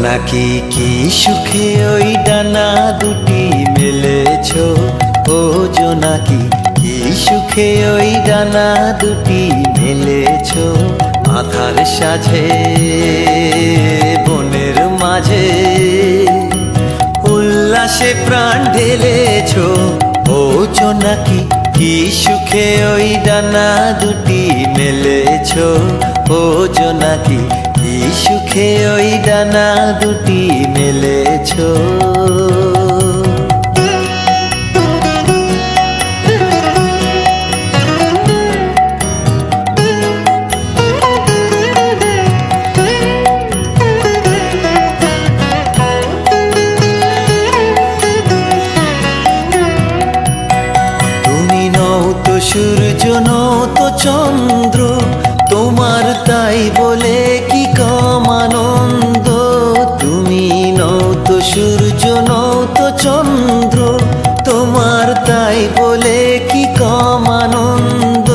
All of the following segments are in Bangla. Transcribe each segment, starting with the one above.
নাকি কি সুখে ওই ডানা দুটি মেলেছ ও জোনাকি, কি সুখে ওই ডানা দুটি মেলেছ। আধার সাজে বনের মাঝে উল্লাসে প্রাণ ঢেলেছ ও জোনাকি, কি সুখে ওই ডানা দুটি মেলেছ ও জোনাকি, কি সুখে ওই ডানা দুটি মেলেছ। তুমি নও তো সূর্য, নও তো চন্দ্র, তোমার তাই বলে কি কম আনন্দ। তুমি নও তো সূর্য, নও তো চন্দ্র, তোমার তাই বলে কি কম আনন্দ।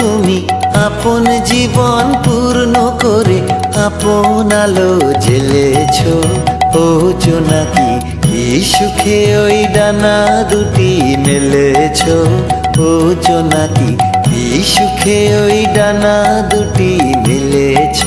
তুমি আপন জীবন পূর্ণ করে আপন আলো জ্বেলেছ ও জোনাকি, কি সুখে ওই ডানা দুটি মেলেছ ও জোনাকি, কি সুখে ওই ডানা দুটি মেলেছ।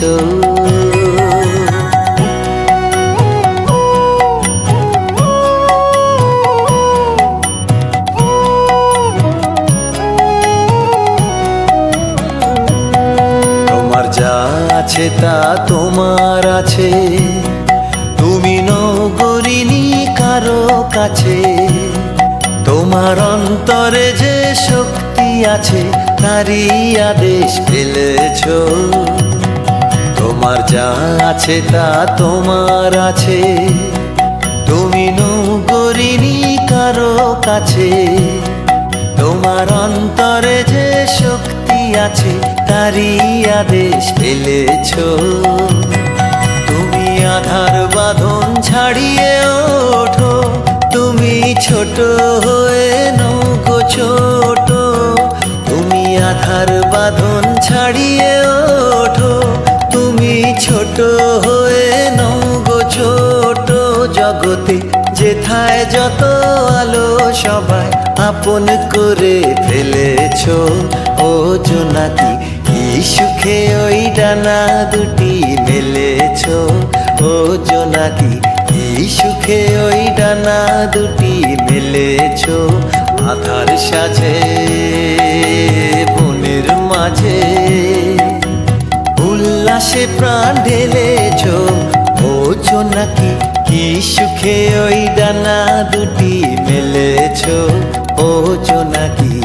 তোমার যা আছে তা তোমার আছে, তুমি নও গরিনি কারো কাছে। তোমার অন্তরে যে শক্তি আছে তারই আদেশ পেলেছ। তোমার যা আছে তা তোমার আছে, তুমি নও গরিনি কারো কাছে। তোমার অন্তরে যে শক্তি আছে তারই আদেশ পেলেছ। তুমি আধার বাঁধন ছাড়িয়ে ওঠো, তুমি ছোট হয়ে নৌকো ছোট। তুমি আধার বাঁধন ছাড়িয়ে ওঠো, তুমি ছোট হয়ে নৌকো ছোট। জগতে যেথায় যত আলো সবাই আপন করে ফেলেছ ও জোনাকি, কি সুখে ওই ডানা দুটি মেলেছ ও জোনাকি, কি সুখে ওই ডানা দুটি মেলেছ। আধার সাজে বনের মাঝে উল্লাসে প্রাণ ঢেলেছ ও জোনাকি, কি সুখে ওই ডানা দুটি মেলেছ ও জোনাকি।